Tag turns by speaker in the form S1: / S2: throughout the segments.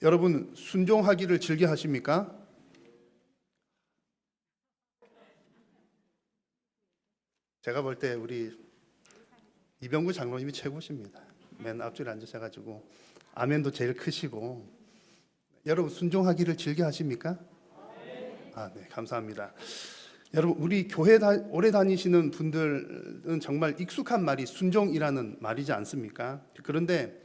S1: 여러분 순종하기를 즐겨 하십니까? 제가 볼 때 우리 이병구 장로님이 최고십니다. 맨 앞줄에 앉으셔가지고 아멘도 제일 크시고. 여러분 순종하기를 즐겨 하십니까? 네, 감사합니다. 여러분 우리 교회 오래 다니시는 분들은 정말 익숙한 말이 순종이라는 말이지 않습니까? 그런데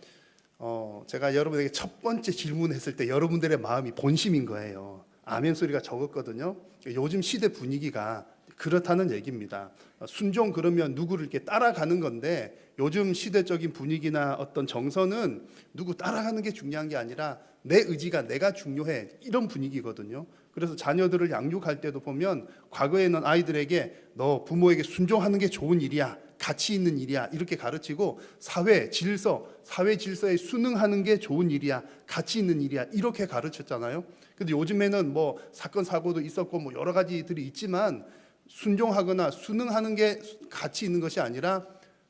S1: 제가 여러분에게 첫 번째 질문했을 때 여러분들의 마음이 본심인 거예요. 아멘 소리가 적었거든요. 요즘 시대 분위기가 그렇다는 얘기입니다. 순종 그러면 누구를 이렇게 따라가는 건데, 요즘 시대적인 분위기나 어떤 정서는 누구 따라가는 게 중요한 게 아니라 내 의지가 내가 중요해, 이런 분위기거든요. 그래서 자녀들을 양육할 때도 보면 과거에는 아이들에게 너 부모에게 순종하는 게 좋은 일이야, 가치 있는 일이야, 이렇게 가르치고 사회 질서에 순응하는 게 좋은 일이야, 가치 있는 일이야, 이렇게 가르쳤잖아요. 근데 요즘에는 뭐 사건 사고도 있었고 뭐 여러 가지들이 있지만 순종하거나 순응하는 게 가치 있는 것이 아니라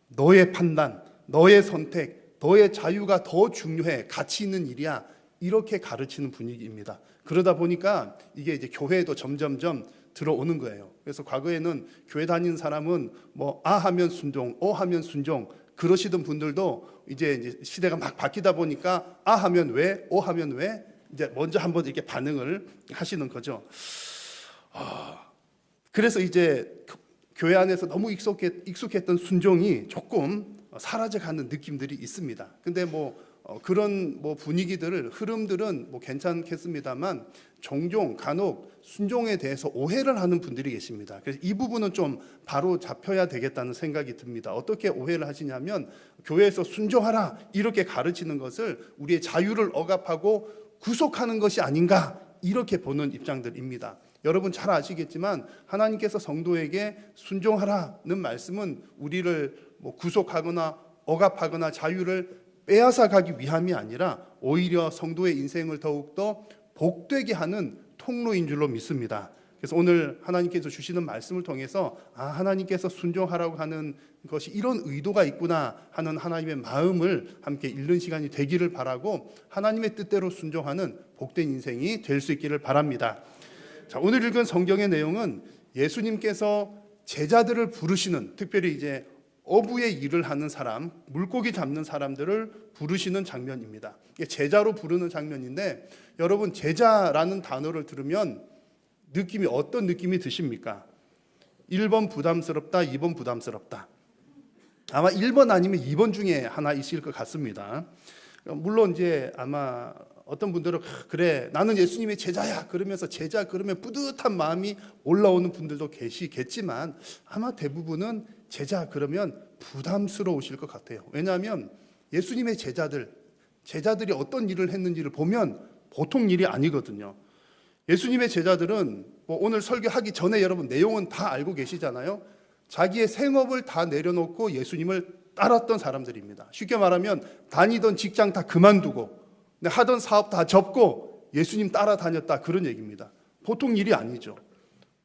S1: 너의 판단, 너의 선택, 너의 자유가 더 중요해, 가치 있는 일이야, 이렇게 가르치는 분위기입니다. 그러다 보니까 이게 이제 교회에도 점점점 들어오는 거예요. 그래서 과거에는 교회 다니는 사람은 뭐 아 하면 순종, 어 하면 순종 그러시던 분들도 이제 시대가 막 바뀌다 보니까 아 하면 왜, 어 하면 왜, 이제 먼저 한번 이렇게 반응을 하시는 거죠. 그래서 이제 교회 안에서 너무 익숙했던 순종이 조금 사라져가는 느낌들이 있습니다. 근데 그런 분위기들을, 흐름들은 괜찮겠습니다만 종종 간혹 순종에 대해서 오해를 하는 분들이 계십니다. 그래서 이 부분은 좀 바로 잡혀야 되겠다는 생각이 듭니다. 어떻게 오해를 하시냐면 교회에서 순종하라 이렇게 가르치는 것을 우리의 자유를 억압하고 구속하는 것이 아닌가, 이렇게 보는 입장들입니다. 여러분 잘 아시겠지만 하나님께서 성도에게 순종하라는 말씀은 우리를 구속하거나 억압하거나 자유를 빼앗아 가기 위함이 아니라 오히려 성도의 인생을 더욱더 복되게 하는 통로인 줄로 믿습니다. 그래서 오늘 하나님께서 주시는 말씀을 통해서 하나님께서 순종하라고 하는 것이 이런 의도가 있구나 하는 하나님의 마음을 함께 읽는 시간이 되기를 바라고, 하나님의 뜻대로 순종하는 복된 인생이 될 수 있기를 바랍니다. 자, 오늘 읽은 성경의 내용은 예수님께서 제자들을 부르시는, 특별히 이제 어부의 일을 하는 사람, 물고기 잡는 사람들을 부르시는 장면입니다. 이게 제자로 부르는 장면인데, 여러분 제자라는 단어를 들으면 느낌이 어떤 느낌이 드십니까? 1번 부담스럽다, 2번 부담스럽다. 아마 1번 아니면 2번 중에 하나 있을 것 같습니다. 물론 이제 아마 어떤 분들은 그래 나는 예수님의 제자야 그러면서 제자 그러면 뿌듯한 마음이 올라오는 분들도 계시겠지만, 아마 대부분은 제자 그러면 부담스러우실 것 같아요. 왜냐하면 예수님의 제자들이 어떤 일을 했는지를 보면 보통 일이 아니거든요. 예수님의 제자들은 오늘 설교하기 전에 여러분 내용은 다 알고 계시잖아요. 자기의 생업을 다 내려놓고 예수님을 따랐던 사람들입니다. 쉽게 말하면 다니던 직장 다 그만두고 하던 사업 다 접고 예수님 따라다녔다, 그런 얘기입니다. 보통 일이 아니죠.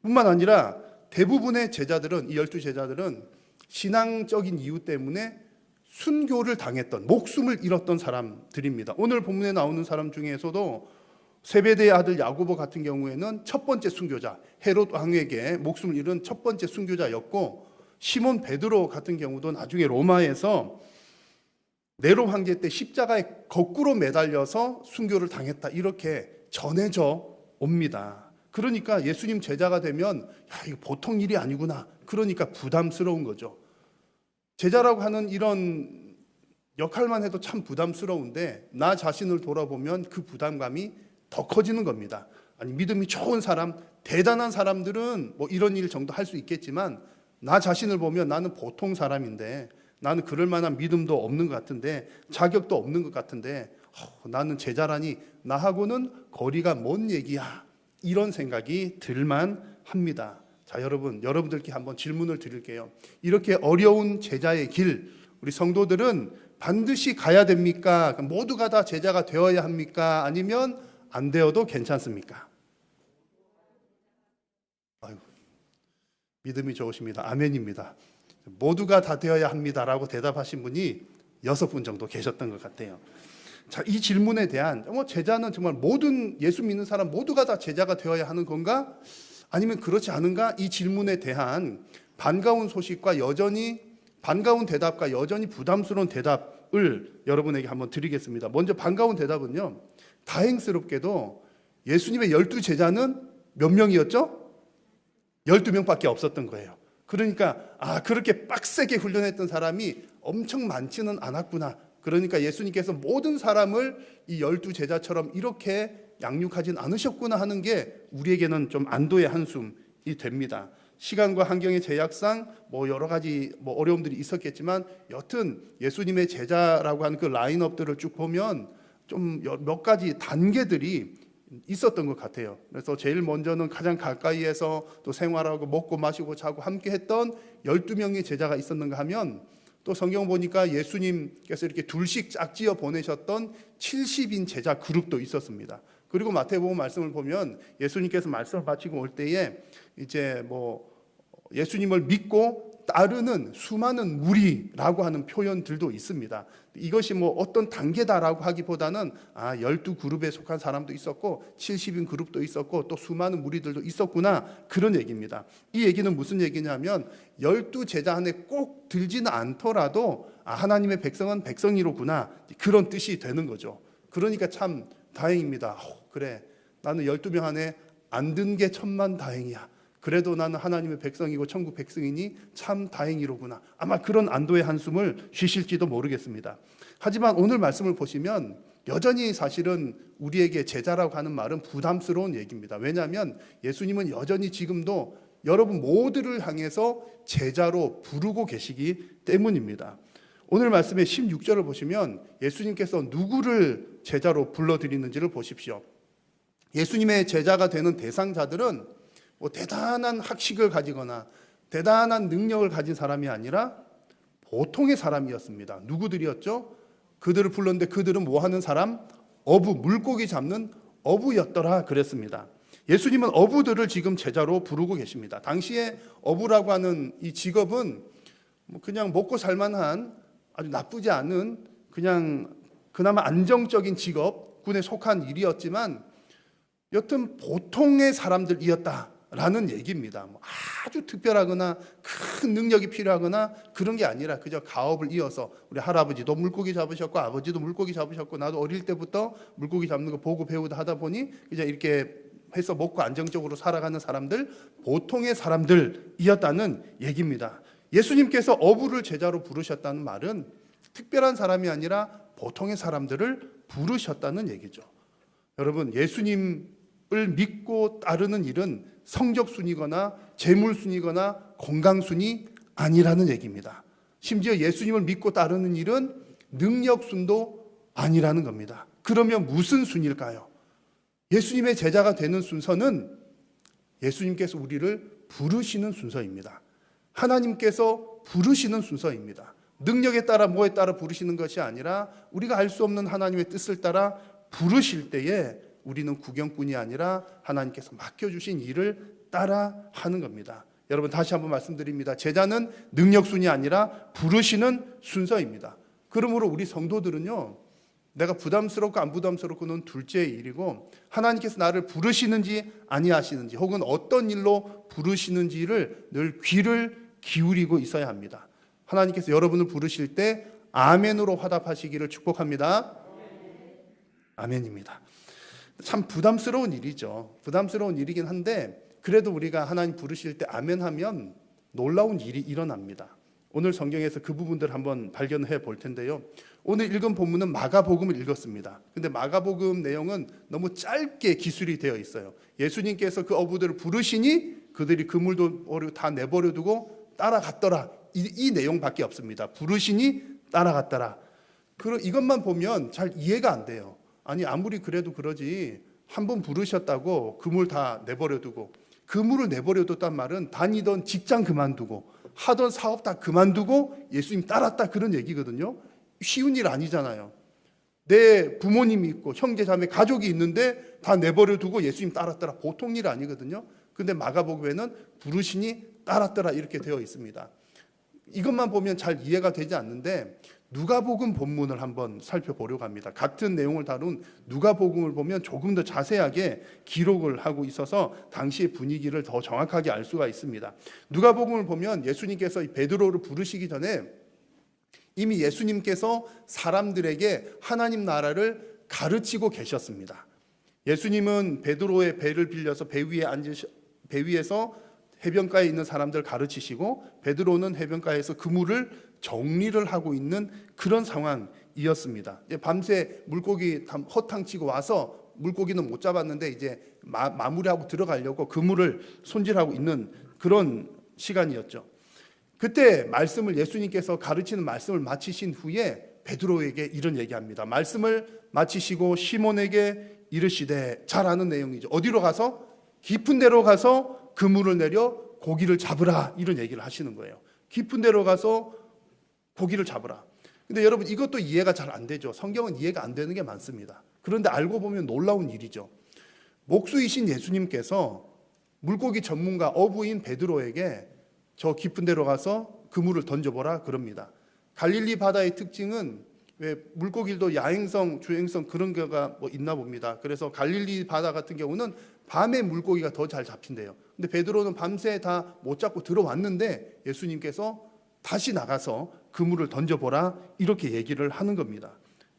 S1: 뿐만 아니라 대부분의 제자들은, 이 12제자들은 신앙적인 이유 때문에 순교를 당했던, 목숨을 잃었던 사람들입니다. 오늘 본문에 나오는 사람 중에서도 세베대의 아들 야고보 같은 경우에는 첫 번째 순교자, 헤롯 왕에게 목숨을 잃은 첫 번째 순교자였고, 시몬 베드로 같은 경우도 나중에 로마에서 네로 황제 때 십자가에 거꾸로 매달려서 순교를 당했다, 이렇게 전해져 옵니다. 그러니까 예수님 제자가 되면 이거 보통 일이 아니구나, 그러니까 부담스러운 거죠. 제자라고 하는 이런 역할만 해도 참 부담스러운데, 나 자신을 돌아보면 그 부담감이 더 커지는 겁니다. 아니, 믿음이 좋은 사람, 대단한 사람들은 이런 일 정도 할 수 있겠지만, 나 자신을 보면 나는 보통 사람인데, 나는 그럴 만한 믿음도 없는 것 같은데, 자격도 없는 것 같은데, 나는 제자라니 나하고는 거리가 먼 얘기야, 이런 생각이 들만 합니다. 자, 여러분들께 한번 질문을 드릴게요. 이렇게 어려운 제자의 길, 우리 성도들은 반드시 가야 됩니까? 모두가 다 제자가 되어야 합니까? 아니면 안 되어도 괜찮습니까? 믿음이 좋으십니다. 아멘입니다. 모두가 다 되어야 합니다라고 대답하신 분이 6분 정도 계셨던 것 같아요. 자, 이 질문에 대한 제자는 정말 모든 예수 믿는 사람 모두가 다 제자가 되어야 하는 건가? 아니면 그렇지 않은가? 이 질문에 대한 반가운 대답과 여전히 부담스러운 대답을 여러분에게 한번 드리겠습니다. 먼저 반가운 대답은요. 다행스럽게도 예수님의 12제자는 몇 명이었죠? 12명밖에 없었던 거예요. 그러니까 그렇게 빡세게 훈련했던 사람이 엄청 많지는 않았구나. 그러니까 예수님께서 모든 사람을 이 12제자처럼 이렇게 양육하진 않으셨구나 하는 게 우리에게는 좀 안도의 한숨이 됩니다. 시간과 환경의 제약상 여러 가지 어려움들이 있었겠지만 여튼 예수님의 제자라고 하는 그 라인업들을 쭉 보면 좀 몇 가지 단계들이 있었던 것 같아요. 그래서 제일 먼저는 가장 가까이에서 또 생활하고 먹고 마시고 자고 함께 했던 12명의 제자가 있었는가 하면 또 성경 보니까 예수님께서 이렇게 둘씩 짝지어 보내셨던 70인 제자 그룹도 있었습니다. 그리고 마태복음 말씀을 보면 예수님께서 말씀을 마치고 올 때에 이제 예수님을 믿고 따르는 수많은 무리라고 하는 표현들도 있습니다. 이것이 어떤 단계다라고 하기보다는 12그룹에 속한 사람도 있었고 70인 그룹도 있었고 또 수많은 무리들도 있었구나 그런 얘기입니다. 이 얘기는 무슨 얘기냐면 12제자 안에 꼭 들지는 않더라도 하나님의 백성은 백성이로구나 그런 뜻이 되는 거죠. 그러니까 참 다행입니다. 그래 나는 12명 안에 안 든 게 천만다행이야. 그래도 나는 하나님의 백성이고 천국 백성이니 참 다행이로구나. 아마 그런 안도의 한숨을 쉬실지도 모르겠습니다. 하지만 오늘 말씀을 보시면 여전히 사실은 우리에게 제자라고 하는 말은 부담스러운 얘기입니다. 왜냐하면 예수님은 여전히 지금도 여러분 모두를 향해서 제자로 부르고 계시기 때문입니다. 오늘 말씀의 16절을 보시면 예수님께서 누구를 제자로 불러드리는지를 보십시오. 예수님의 제자가 되는 대상자들은 대단한 학식을 가지거나 대단한 능력을 가진 사람이 아니라 보통의 사람이었습니다. 누구들이었죠? 그들을 불렀는데 그들은 뭐 하는 사람? 어부, 물고기 잡는 어부였더라 그랬습니다. 예수님은 어부들을 지금 제자로 부르고 계십니다. 당시에 어부라고 하는 이 직업은 그냥 먹고 살만한 아주 나쁘지 않은 그냥 그나마 안정적인 직업군에 속한 일이었지만 여튼 보통의 사람들이었다라는 얘기입니다. 아주 특별하거나 큰 능력이 필요하거나 그런 게 아니라 그저 가업을 이어서 우리 할아버지도 물고기 잡으셨고 아버지도 물고기 잡으셨고 나도 어릴 때부터 물고기 잡는 거 보고 배우다 하다 보니 그냥 이렇게 해서 먹고 안정적으로 살아가는 사람들, 보통의 사람들이었다는 얘기입니다. 예수님께서 어부를 제자로 부르셨다는 말은 특별한 사람이 아니라 보통의 사람들을 부르셨다는 얘기죠. 여러분, 예수님을 믿고 따르는 일은 성적순이거나 재물순이거나 건강순이 아니라는 얘기입니다. 심지어 예수님을 믿고 따르는 일은 능력순도 아니라는 겁니다. 그러면 무슨 순일까요? 예수님의 제자가 되는 순서는 예수님께서 우리를 부르시는 순서입니다. 하나님께서 부르시는 순서입니다. 능력에 따라 뭐에 따라 부르시는 것이 아니라 우리가 알 수 없는 하나님의 뜻을 따라 부르실 때에 우리는 구경꾼이 아니라 하나님께서 맡겨주신 일을 따라 하는 겁니다. 여러분 다시 한번 말씀드립니다. 제자는 능력순이 아니라 부르시는 순서입니다. 그러므로 우리 성도들은요, 내가 부담스럽고 안 부담스럽고는 둘째의 일이고 하나님께서 나를 부르시는지 아니하시는지 혹은 어떤 일로 부르시는지를 늘 귀를 기울이고 있어야 합니다. 하나님께서 여러분을 부르실 때 아멘으로 화답하시기를 축복합니다. 아멘입니다. 참 부담스러운 일이죠. 부담스러운 일이긴 한데 그래도 우리가 하나님 부르실 때 아멘하면 놀라운 일이 일어납니다. 오늘 성경에서 그 부분들 한번 발견해 볼 텐데요. 오늘 읽은 본문은 마가복음을 읽었습니다. 근데 마가복음 내용은 너무 짧게 기술이 되어 있어요. 예수님께서 그 어부들을 부르시니 그들이 그물도 다 내버려 두고 따라갔더라. 이 내용밖에 없습니다. 부르시니 따라갔더라. 이것만 보면 잘 이해가 안 돼요. 아니 아무리 그래도 그러지 한 번 부르셨다고 그물 다 내버려 두고, 그물을 내버려 뒀단 말은 다니던 직장 그만두고 하던 사업 다 그만두고 예수님 따랐다 그런 얘기거든요. 쉬운 일 아니잖아요. 내 부모님이 있고 형제 자매 가족이 있는데 다 내버려 두고 예수님 따랐더라, 보통 일 아니거든요. 근데 마가복음에는 부르시니 따랐더라 이렇게 되어 있습니다. 이것만 보면 잘 이해가 되지 않는데 누가복음 본문을 한번 살펴보려고 합니다. 같은 내용을 다룬 누가복음을 보면 조금 더 자세하게 기록을 하고 있어서 당시의 분위기를 더 정확하게 알 수가 있습니다. 누가복음을 보면 예수님께서 베드로를 부르시기 전에 이미 예수님께서 사람들에게 하나님 나라를 가르치고 계셨습니다. 예수님은 베드로의 배를 빌려서 배 위에서 해변가에 있는 사람들 가르치시고, 베드로는 해변가에서 그물을 정리를 하고 있는 그런 상황이었습니다. 밤새 물고기 허탕치고 와서 물고기는 못 잡았는데 이제 마무리하고 들어가려고 그물을 손질하고 있는 그런 시간이었죠. 그때 말씀을 예수님께서 가르치는 말씀을 마치신 후에 베드로에게 이런 얘기합니다. 말씀을 마치시고 시몬에게 이르시되, 잘 아는 내용이죠. 어디로 가서? 깊은 데로 가서 그물을 내려 고기를 잡으라, 이런 얘기를 하시는 거예요. 깊은 데로 가서 고기를 잡으라. 근데 여러분, 이것도 이해가 잘 안 되죠. 성경은 이해가 안 되는 게 많습니다. 그런데 알고 보면 놀라운 일이죠. 목수이신 예수님께서 물고기 전문가 어부인 베드로에게 저 깊은 데로 가서 그물을 던져보라 그럽니다. 갈릴리 바다의 특징은 왜 물고기도 야행성, 주행성 그런 거가 뭐 있나 봅니다. 그래서 갈릴리 바다 같은 경우는 밤에 물고기가 더 잘 잡힌대요. 근데 베드로는 밤새 다 못 잡고 들어왔는데 예수님께서 다시 나가서 그물을 던져보라, 이렇게 얘기를 하는 겁니다.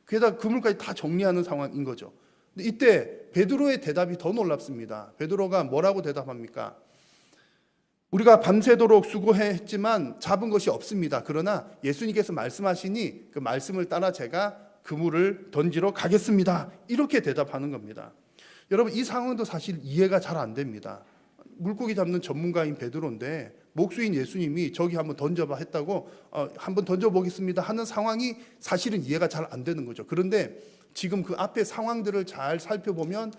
S1: 게다가 그물까지 다 정리하는 상황인 거죠. 근데 이때 베드로의 대답이 더 놀랍습니다. 베드로가 뭐라고 대답합니까? 우리가 밤새도록 수고했지만 잡은 것이 없습니다. 그러나 예수님께서 말씀하시니 그 말씀을 따라 제가 그물을 던지러 가겠습니다, 이렇게 대답하는 겁니다. 여러분, 이 상황도 사실 이해가 잘 안 됩니다. 물고기 잡는 전문가인 베드로인데 목수인 예수님이 저기 한번 던져봐 했다고 한번 던져보겠습니다 하는 상황이 사실은 이해가 잘 안 되는 거죠. 그런데 지금 그 앞에 상황들을 잘 살펴보면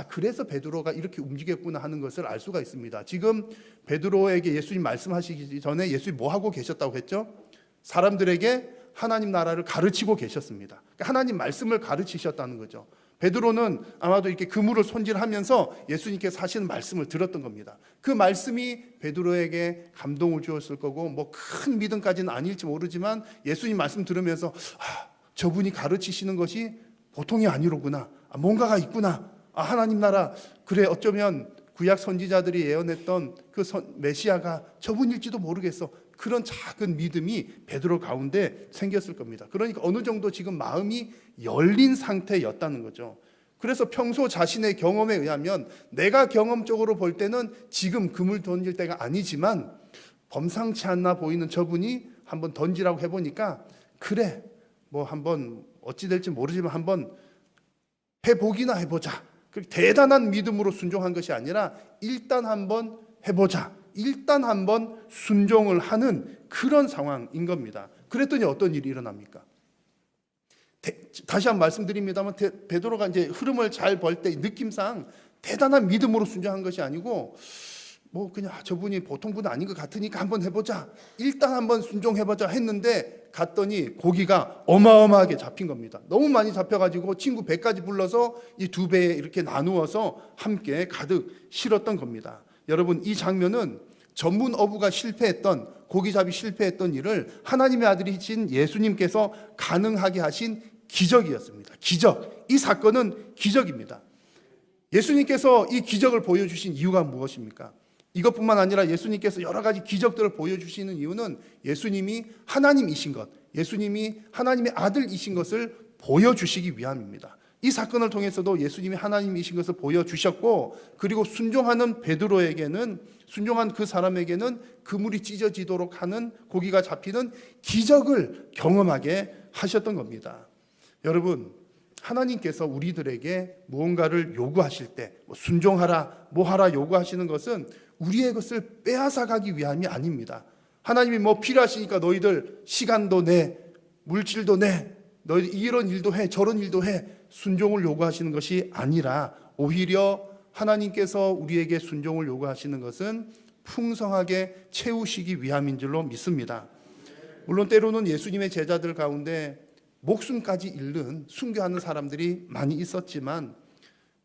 S1: 그래서 베드로가 이렇게 움직였구나 하는 것을 알 수가 있습니다. 지금 베드로에게 예수님 말씀하시기 전에 예수님이 뭐 하고 계셨다고 했죠? 사람들에게 하나님 나라를 가르치고 계셨습니다. 그러니까 하나님 말씀을 가르치셨다는 거죠. 베드로는 아마도 이렇게 그물을 손질하면서 예수님께서 하시는 말씀을 들었던 겁니다. 그 말씀이 베드로에게 감동을 주었을 거고, 뭐 큰 믿음까지는 아닐지 모르지만 예수님 말씀 들으면서 저분이 가르치시는 것이 보통이 아니로구나, 뭔가가 있구나, 하나님 나라, 그래 어쩌면 구약 선지자들이 예언했던 그 메시아가 저분일지도 모르겠어, 그런 작은 믿음이 베드로 가운데 생겼을 겁니다. 그러니까 어느 정도 지금 마음이 열린 상태였다는 거죠. 그래서 평소 자신의 경험에 의하면 내가 경험적으로 볼 때는 지금 그물 던질 때가 아니지만 범상치 않나 보이는 저분이 한번 던지라고 해보니까 그래 뭐 한번 어찌 될지 모르지만 한번 해보기나 해보자, 대단한 믿음으로 순종한 것이 아니라 일단 한번 해보자, 일단 한번 순종을 하는 그런 상황인 겁니다. 그랬더니 어떤 일이 일어납니까? 다시 한번 말씀드립니다만 베드로가 이제 흐름을 잘 볼 때 느낌상 대단한 믿음으로 순종한 것이 아니고 뭐 그냥 저분이 보통 분 아닌 것 같으니까 한번 해보자, 일단 한번 순종해보자 했는데 갔더니 고기가 어마어마하게 잡힌 겁니다. 너무 많이 잡혀가지고 친구 배까지 불러서 이 두 배에 이렇게 나누어서 함께 가득 실었던 겁니다. 여러분, 이 장면은 전문 어부가 실패했던, 고기잡이 실패했던 일을 하나님의 아들이신 예수님께서 가능하게 하신 기적이었습니다. 기적. 이 사건은 기적입니다. 예수님께서 이 기적을 보여주신 이유가 무엇입니까? 이것뿐만 아니라 예수님께서 여러 가지 기적들을 보여주시는 이유는 예수님이 하나님이신 것, 예수님이 하나님의 아들이신 것을 보여주시기 위함입니다. 이 사건을 통해서도 예수님이 하나님이신 것을 보여주셨고, 그리고 순종하는 베드로에게는, 순종한 그 사람에게는 그물이 찢어지도록 하는, 고기가 잡히는 기적을 경험하게 하셨던 겁니다. 여러분, 하나님께서 우리들에게 무언가를 요구하실 때 순종하라, 뭐하라 요구하시는 것은 우리의 것을 빼앗아가기 위함이 아닙니다. 하나님이 뭐 필요하시니까 너희들 시간도 내, 물질도 내, 너희들 이런 일도 해, 저런 일도 해, 순종을 요구하시는 것이 아니라 오히려 하나님께서 우리에게 순종을 요구하시는 것은 풍성하게 채우시기 위함인 줄로 믿습니다. 물론 때로는 예수님의 제자들 가운데 목숨까지 잃는 순교하는 사람들이 많이 있었지만,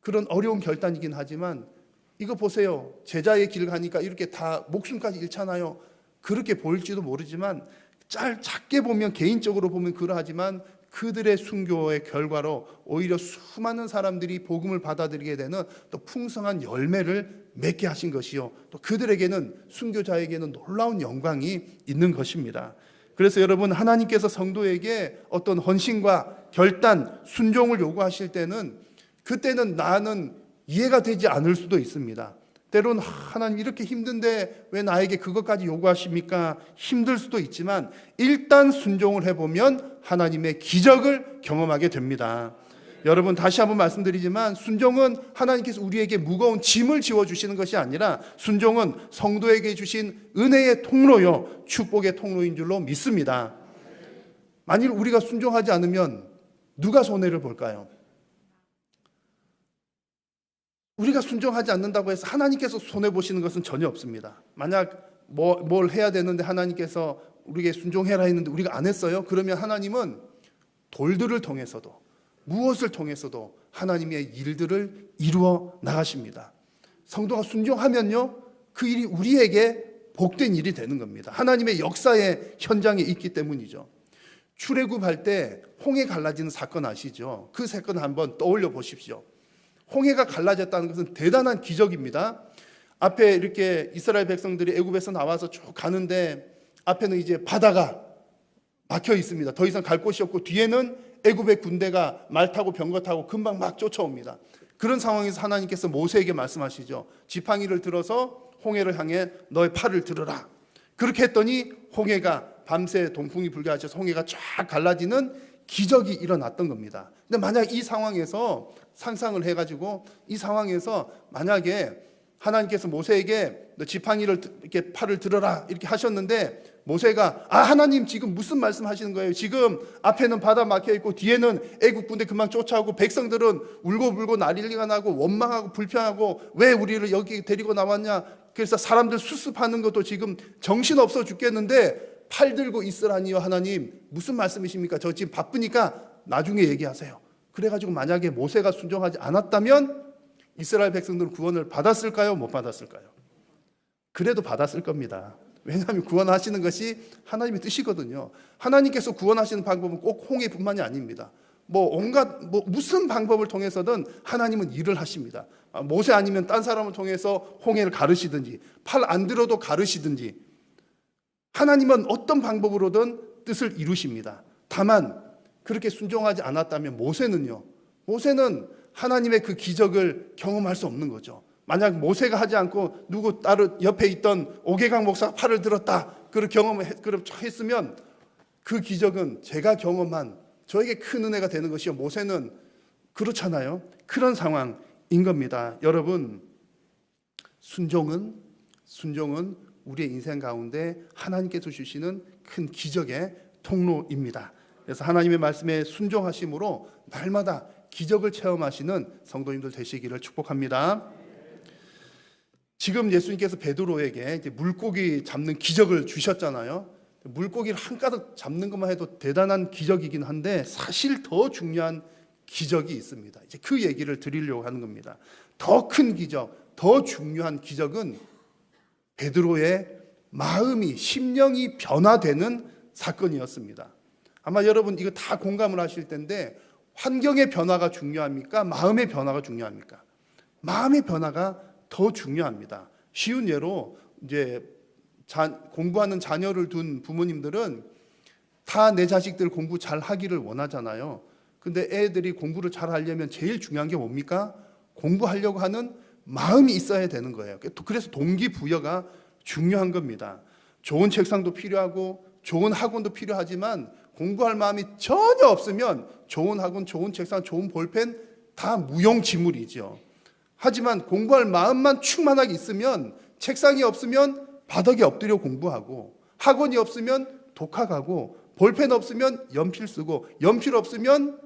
S1: 그런 어려운 결단이긴 하지만 이거 보세요, 제자의 길 가니까 이렇게 다 목숨까지 잃잖아요. 그렇게 보일지도 모르지만 작게 보면 개인적으로 보면 그러하지만 그들의 순교의 결과로 오히려 수많은 사람들이 복음을 받아들이게 되는 또 풍성한 열매를 맺게 하신 것이요, 또 그들에게는, 순교자에게는 놀라운 영광이 있는 것입니다. 그래서 여러분, 하나님께서 성도에게 어떤 헌신과 결단, 순종을 요구하실 때는, 그때는 나는 이해가 되지 않을 수도 있습니다. 때로는 하나님 이렇게 힘든데 왜 나에게 그것까지 요구하십니까? 힘들 수도 있지만 일단 순종을 해보면 하나님의 기적을 경험하게 됩니다. 여러분, 다시 한번 말씀드리지만 순종은 하나님께서 우리에게 무거운 짐을 지워주시는 것이 아니라 순종은 성도에게 주신 은혜의 통로요, 축복의 통로인 줄로 믿습니다. 만일 우리가 순종하지 않으면 누가 손해를 볼까요? 우리가 순종하지 않는다고 해서 하나님께서 손해보시는 것은 전혀 없습니다. 만약 뭘 해야 되는데 하나님께서 우리에게 순종해라 했는데 우리가 안 했어요? 그러면 하나님은 돌들을 통해서도 무엇을 통해서도 하나님의 일들을 이루어 나가십니다. 성도가 순종하면요, 그 일이 우리에게 복된 일이 되는 겁니다. 하나님의 역사의 현장에 있기 때문이죠. 출애굽할 때 홍해 갈라지는 사건 아시죠? 그 사건 한번 떠올려 보십시오. 홍해가 갈라졌다는 것은 대단한 기적입니다. 앞에 이렇게 이스라엘 백성들이 애굽에서 나와서 쭉 가는데 앞에는 이제 바다가 막혀 있습니다. 더 이상 갈 곳이 없고 뒤에는 애굽의 군대가 말 타고 병거 타고 금방 막 쫓아옵니다. 그런 상황에서 하나님께서 모세에게 말씀하시죠. 지팡이를 들어서 홍해를 향해 너의 팔을 들어라. 그렇게 했더니 홍해가 밤새 동풍이 불게 하셔서 홍해가 쫙 갈라지는 기적이 일어났던 겁니다. 근데 만약 이 상황에서 상상을 해가지고 이 상황에서 만약에 하나님께서 모세에게 너 지팡이를 이렇게 팔을 들어라 이렇게 하셨는데 모세가 하나님 지금 무슨 말씀하시는 거예요? 지금 앞에는 바다 막혀 있고 뒤에는 애국 군대 금방 쫓아오고 백성들은 울고불고 난리가 나고 원망하고 불평하고 왜 우리를 여기 데리고 나왔냐? 그래서 사람들 수습하는 것도 지금 정신없어 죽겠는데 팔 들고 있으라니요. 하나님 무슨 말씀이십니까? 저 지금 바쁘니까 나중에 얘기하세요. 그래가지고 만약에 모세가 순종하지 않았다면 이스라엘 백성들은 구원을 받았을까요? 못 받았을까요? 그래도 받았을 겁니다. 왜냐하면 구원하시는 것이 하나님의 뜻이거든요. 하나님께서 구원하시는 방법은 꼭 홍해뿐만이 아닙니다. 온갖 무슨 방법을 통해서든 하나님은 일을 하십니다. 모세 아니면 딴 사람을 통해서 홍해를 가르시든지 팔 안 들어도 가르시든지 하나님은 어떤 방법으로든 뜻을 이루십니다. 다만 그렇게 순종하지 않았다면 모세는 하나님의 그 기적을 경험할 수 없는 거죠. 만약 모세가 하지 않고 누구 다른 옆에 있던 오개강 목사가 팔을 들었다 그렇게 했으면 그 기적은 제가 경험한 저에게 큰 은혜가 되는 것이요, 모세는 그렇잖아요. 그런 상황인 겁니다. 여러분, 순종은 우리의 인생 가운데 하나님께서 주시는 큰 기적의 통로입니다. 그래서 하나님의 말씀에 순종하심으로 날마다 기적을 체험하시는 성도님들 되시기를 축복합니다. 지금 예수님께서 베드로에게 이제 물고기 잡는 기적을 주셨잖아요. 물고기를 한가득 잡는 것만 해도 대단한 기적이긴 한데 사실 더 중요한 기적이 있습니다. 이제 그 얘기를 드리려고 하는 겁니다. 더 큰 기적, 더 중요한 기적은 베드로의 마음이, 심령이 변화되는 사건이었습니다. 아마 여러분 이거 다 공감을 하실 텐데 환경의 변화가 중요합니까? 마음의 변화가 중요합니까? 마음의 변화가 더 중요합니다. 쉬운 예로 이제 공부하는 자녀를 둔 부모님들은 다 내 자식들 공부 잘 하기를 원하잖아요. 근데 애들이 공부를 잘 하려면 제일 중요한 게 뭡니까? 공부하려고 하는 마음이 있어야 되는 거예요. 그래서 동기부여가 중요한 겁니다. 좋은 책상도 필요하고 좋은 학원도 필요하지만 공부할 마음이 전혀 없으면 좋은 학원, 좋은 책상, 좋은 볼펜 다 무용지물이죠. 하지만 공부할 마음만 충만하게 있으면 책상이 없으면 바닥에 엎드려 공부하고 학원이 없으면 독학하고 볼펜 없으면 연필 쓰고 연필 없으면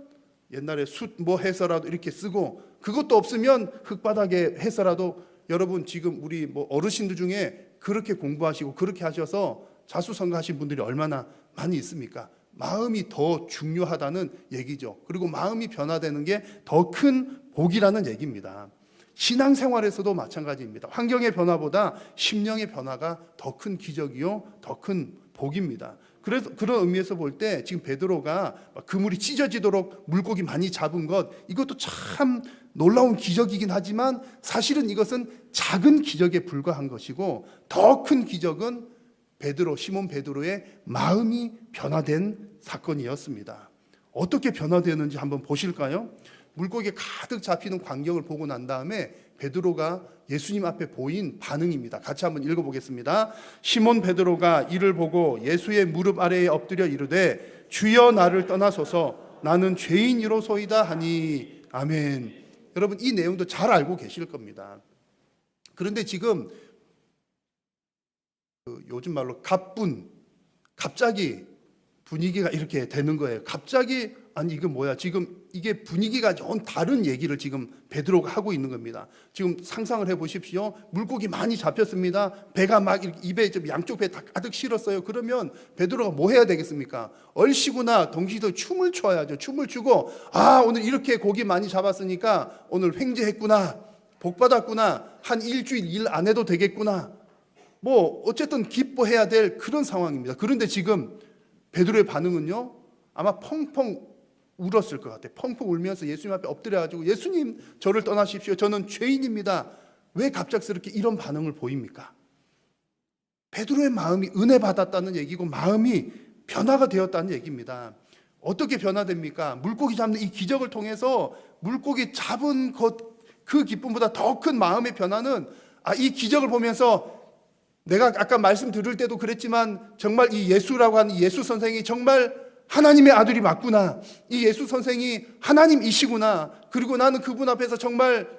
S1: 옛날에 숯 해서라도 이렇게 쓰고 그것도 없으면 흙바닥에 해서라도 여러분 지금 우리 어르신들 중에 그렇게 공부하시고 그렇게 하셔서 자수성가하신 분들이 얼마나 많이 있습니까? 마음이 더 중요하다는 얘기죠. 그리고 마음이 변화되는 게 더 큰 복이라는 얘기입니다. 신앙생활에서도 마찬가지입니다. 환경의 변화보다 심령의 변화가 더 큰 기적이요, 더 큰 복입니다. 그래서 그런 의미에서 볼 때 지금 베드로가 그물이 찢어지도록 물고기 많이 잡은 것, 이것도 참 놀라운 기적이긴 하지만 사실은 이것은 작은 기적에 불과한 것이고, 더 큰 기적은 시몬 베드로의 마음이 변화된 사건이었습니다. 어떻게 변화되는지 한번 보실까요? 물고기에 가득 잡히는 광경을 보고 난 다음에 베드로가 예수님 앞에 보인 반응입니다. 같이 한번 읽어보겠습니다. 시몬 베드로가 이를 보고 예수의 무릎 아래에 엎드려 이르되 주여 나를 떠나소서 나는 죄인이로소이다 하니 아멘. 여러분, 이 내용도 잘 알고 계실 겁니다. 그런데 지금 요즘 말로 갑자기 분위기가 이렇게 되는 거예요. 갑자기, 아니 이거 뭐야, 지금 이게 분위기가 좀 다른 얘기를 지금 베드로가 하고 있는 겁니다. 지금 상상을 해 보십시오. 물고기 많이 잡혔습니다. 배가 막 이렇게 입에 양쪽 배 다 가득 실었어요. 그러면 베드로가 뭐 해야 되겠습니까? 얼씨구나 동시도 춤을 춰야죠. 춤을 추고, 아 오늘 이렇게 고기 많이 잡았으니까 오늘 횡재했구나, 복 받았구나, 한 일주일 일 안 해도 되겠구나, 뭐 어쨌든 기뻐해야 될 그런 상황입니다. 그런데 지금 베드로의 반응은요, 아마 펑펑 울었을 것 같아요. 펑펑 울면서 예수님 앞에 엎드려가지고, 예수님 저를 떠나십시오, 저는 죄인입니다. 왜 갑작스럽게 이런 반응을 보입니까? 베드로의 마음이 은혜 받았다는 얘기고 마음이 변화가 되었다는 얘기입니다. 어떻게 변화됩니까? 물고기 잡는 이 기적을 통해서 물고기 잡은 그 기쁨보다 더 큰 마음의 변화는, 이 기적을 보면서 내가 아까 말씀 들을 때도 그랬지만 정말 이 예수라고 하는 예수 선생이 정말 하나님의 아들이 맞구나, 이 예수 선생이 하나님이시구나, 그리고 나는 그분 앞에서 정말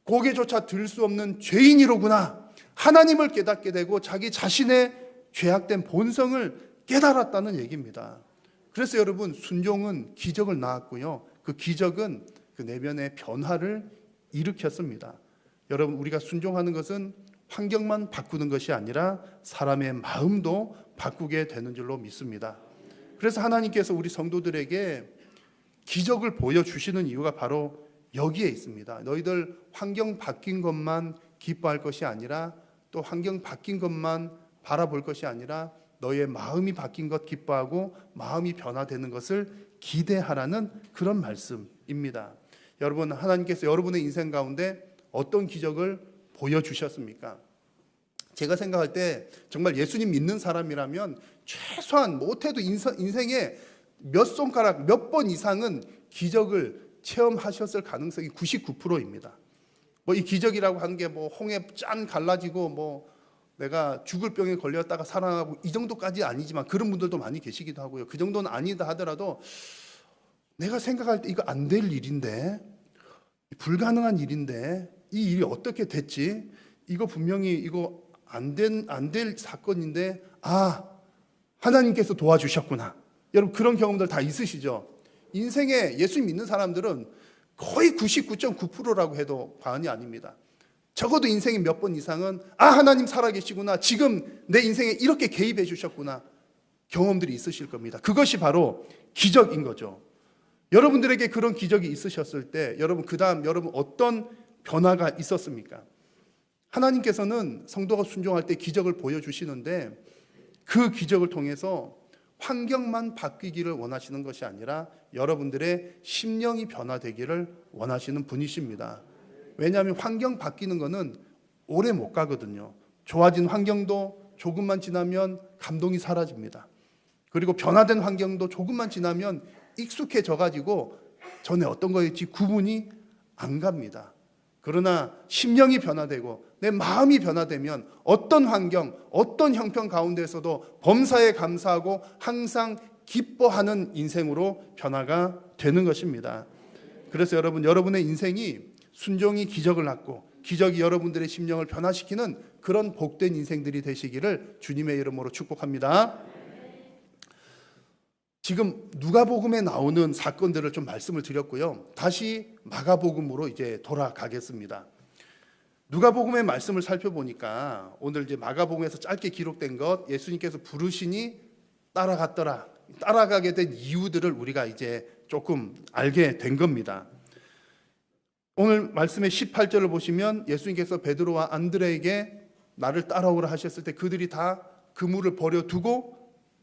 S1: 고개조차 들 수 없는 죄인이로구나, 하나님을 깨닫게 되고 자기 자신의 죄악된 본성을 깨달았다는 얘기입니다. 그래서 여러분, 순종은 기적을 낳았고요, 그 기적은 그 내면의 변화를 일으켰습니다. 여러분, 우리가 순종하는 것은 환경만 바꾸는 것이 아니라 사람의 마음도 바꾸게 되는 줄로 믿습니다. 그래서 하나님께서 우리 성도들에게 기적을 보여주시는 이유가 바로 여기에 있습니다. 너희들 환경 바뀐 것만 기뻐할 것이 아니라, 또 환경 바뀐 것만 바라볼 것이 아니라 너희의 마음이 바뀐 것 기뻐하고 마음이 변화되는 것을 기대하라는 그런 말씀입니다. 여러분, 하나님께서 여러분의 인생 가운데 어떤 기적을 보여주셨습니까? 제가 생각할 때 정말 예수님 믿는 사람이라면 최소한 못해도 인생에 몇 손가락 몇 번 이상은 기적을 체험하셨을 가능성이 99%입니다. 뭐 이 기적이라고 하는 게 뭐 홍해 짠 갈라지고 뭐 내가 죽을 병에 걸렸다가 살아나고 이 정도까지 아니지만, 그런 분들도 많이 계시기도 하고요. 그 정도는 아니다 하더라도 내가 생각할 때 이거 안 될 일인데, 불가능한 일인데 이 일이 어떻게 됐지? 이거 분명히 이거 안 될 사건인데, 하나님께서 도와주셨구나. 여러분, 그런 경험들 다 있으시죠? 인생에 예수님 믿는 사람들은 거의 99.9%라고 해도 과언이 아닙니다. 적어도 인생에 몇 번 이상은 하나님 살아계시구나, 지금 내 인생에 이렇게 개입해 주셨구나, 경험들이 있으실 겁니다. 그것이 바로 기적인 거죠. 여러분들에게 그런 기적이 있으셨을 때 여러분, 그 다음 여러분 어떤 변화가 있었습니까? 하나님께서는 성도가 순종할 때 기적을 보여주시는데, 그 기적을 통해서 환경만 바뀌기를 원하시는 것이 아니라 여러분들의 심령이 변화되기를 원하시는 분이십니다. 왜냐하면 환경 바뀌는 것은 오래 못 가거든요. 좋아진 환경도 조금만 지나면 감동이 사라집니다. 그리고 변화된 환경도 조금만 지나면 익숙해져 가지고 전에 어떤 거였지 구분이 안 갑니다. 그러나 심령이 변화되고 내 마음이 변화되면 어떤 환경, 어떤 형편 가운데서도 범사에 감사하고 항상 기뻐하는 인생으로 변화가 되는 것입니다. 그래서 여러분의 인생이 순종이 기적을 낳고 기적이 여러분들의 심령을 변화시키는 그런 복된 인생들이 되시기를 주님의 이름으로 축복합니다. 지금 누가복음에 나오는 사건들을 좀 말씀을 드렸고요. 다시 마가복음으로 이제 돌아가겠습니다. 누가복음의 말씀을 살펴보니까 오늘 이제 마가복음에서 짧게 기록된 것, 예수님께서 부르시니 따라갔더라, 따라가게 된 이유들을 우리가 이제 조금 알게 된 겁니다. 오늘 말씀의 18절을 보시면 예수님께서 베드로와 안드레에게 나를 따라오라 하셨을 때 그들이 다 그물을 버려두고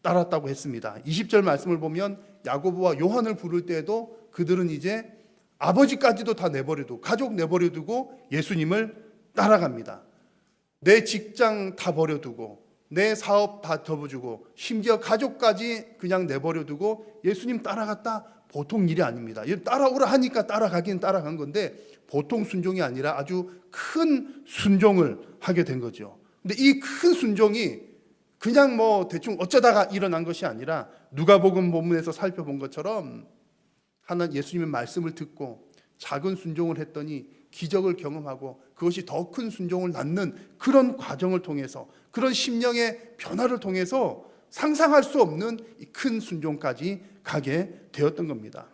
S1: 따랐다고 했습니다. 20절 말씀을 보면 야고보와 요한을 부를 때에도 그들은 이제 아버지까지도 다 내버려두고 가족 내버려두고 예수님을 따라갑니다. 내 직장 다 버려두고 내 사업 다 접어주고 심지어 가족까지 그냥 내버려두고 예수님 따라갔다. 보통 일이 아닙니다. 따라오라 하니까 따라가긴 따라간 건데 보통 순종이 아니라 아주 큰 순종을 하게 된 거죠. 근데 이 큰 순종이 그냥 뭐 대충 어쩌다가 일어난 것이 아니라 누가복음 본문에서 살펴본 것처럼 예수님의 말씀을 듣고 작은 순종을 했더니 기적을 경험하고 그것이 더 큰 순종을 낳는 그런 과정을 통해서, 그런 심령의 변화를 통해서 상상할 수 없는 큰 순종까지 가게 되었던 겁니다.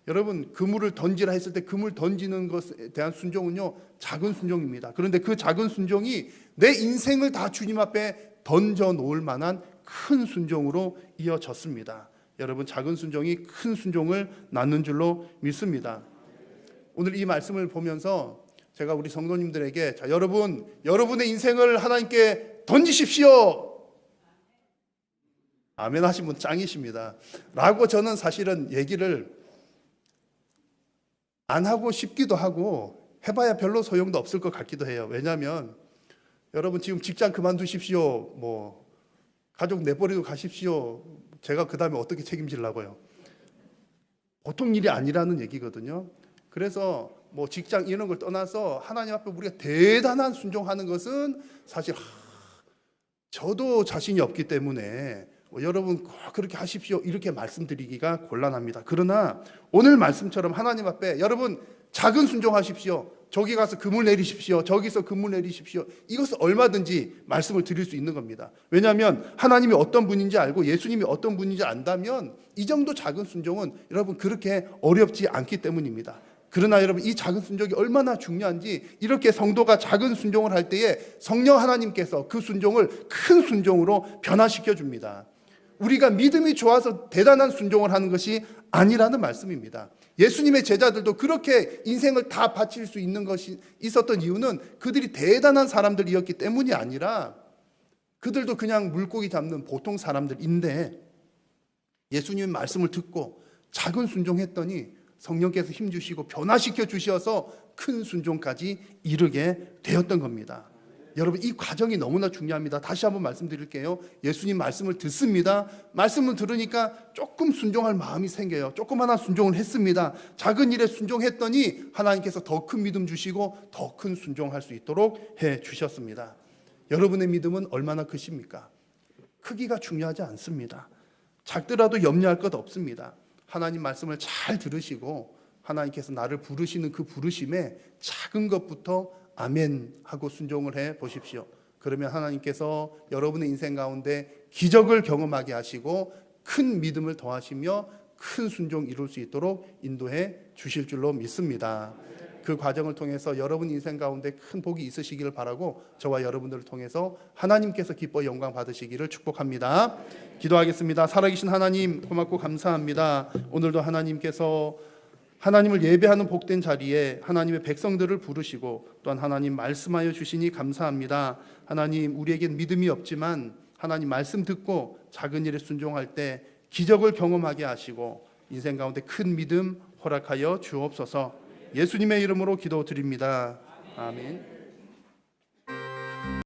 S1: 여러분, 그물을 던지라 했을 때 그물 던지는 것에 대한 순종은요, 작은 순종입니다. 그런데 그 작은 순종이 내 인생을 다 주님 앞에 던져 놓을 만한 큰 순종으로 이어졌습니다. 여러분, 작은 순종이 큰 순종을 낳는 줄로 믿습니다. 오늘 이 말씀을 보면서 제가 우리 성도님들에게, 자, 여러분의 인생을 하나님께 던지십시오. 아멘 하신 분 짱이십니다. 라고 저는 사실은 얘기를 안 하고 싶기도 하고 해봐야 별로 소용도 없을 것 같기도 해요. 왜냐하면 여러분 지금 직장 그만두십시오, 뭐 가족 내버리고 가십시오, 제가 그 다음에 어떻게 책임지려고요? 보통 일이 아니라는 얘기거든요. 그래서 뭐 직장 이런 걸 떠나서 하나님 앞에 우리가 대단한 순종하는 것은 사실 저도 자신이 없기 때문에 여러분 꼭 그렇게 하십시오 이렇게 말씀드리기가 곤란합니다. 그러나 오늘 말씀처럼 하나님 앞에 여러분 작은 순종하십시오, 저기 가서 그물 내리십시오, 저기서 그물 내리십시오, 이것을 얼마든지 말씀을 드릴 수 있는 겁니다. 왜냐하면 하나님이 어떤 분인지 알고 예수님이 어떤 분인지 안다면 이 정도 작은 순종은 여러분 그렇게 어렵지 않기 때문입니다. 그러나 여러분, 이 작은 순종이 얼마나 중요한지, 이렇게 성도가 작은 순종을 할 때에 성령 하나님께서 그 순종을 큰 순종으로 변화시켜 줍니다. 우리가 믿음이 좋아서 대단한 순종을 하는 것이 아니라는 말씀입니다. 예수님의 제자들도 그렇게 인생을 다 바칠 수 있는 것이 있었던 이유는 그들이 대단한 사람들이었기 때문이 아니라 그들도 그냥 물고기 잡는 보통 사람들인데 예수님의 말씀을 듣고 작은 순종했더니 성령께서 힘주시고 변화시켜 주셔서 큰 순종까지 이르게 되었던 겁니다. 여러분, 이 과정이 너무나 중요합니다. 다시 한번 말씀드릴게요. 예수님 말씀을 듣습니다. 말씀을 들으니까 조금 순종할 마음이 생겨요. 조그마한 순종을 했습니다. 작은 일에 순종했더니 하나님께서 더 큰 믿음 주시고 더 큰 순종할 수 있도록 해 주셨습니다. 여러분의 믿음은 얼마나 크십니까? 크기가 중요하지 않습니다. 작더라도 염려할 것 없습니다. 하나님 말씀을 잘 들으시고 하나님께서 나를 부르시는 그 부르심에 작은 것부터 아멘 하고 순종을 해 보십시오. 그러면 하나님께서 여러분의 인생 가운데 기적을 경험하게 하시고 큰 믿음을 더하시며 큰 순종 이룰 수 있도록 인도해 주실 줄로 믿습니다. 그 과정을 통해서 여러분 인생 가운데 큰 복이 있으시기를 바라고 저와 여러분들을 통해서 하나님께서 기뻐 영광 받으시기를 축복합니다. 기도하겠습니다. 살아계신 하나님, 고맙고 감사합니다. 오늘도 하나님께서 하나님을 예배하는 복된 자리에 하나님의 백성들을 부르시고 또한 하나님 말씀하여 주시니 감사합니다. 하나님, 우리에겐 믿음이 없지만 하나님 말씀 듣고 작은 일에 순종할 때 기적을 경험하게 하시고 인생 가운데 큰 믿음 허락하여 주옵소서. 예수님의 이름으로 기도드립니다. 아멘.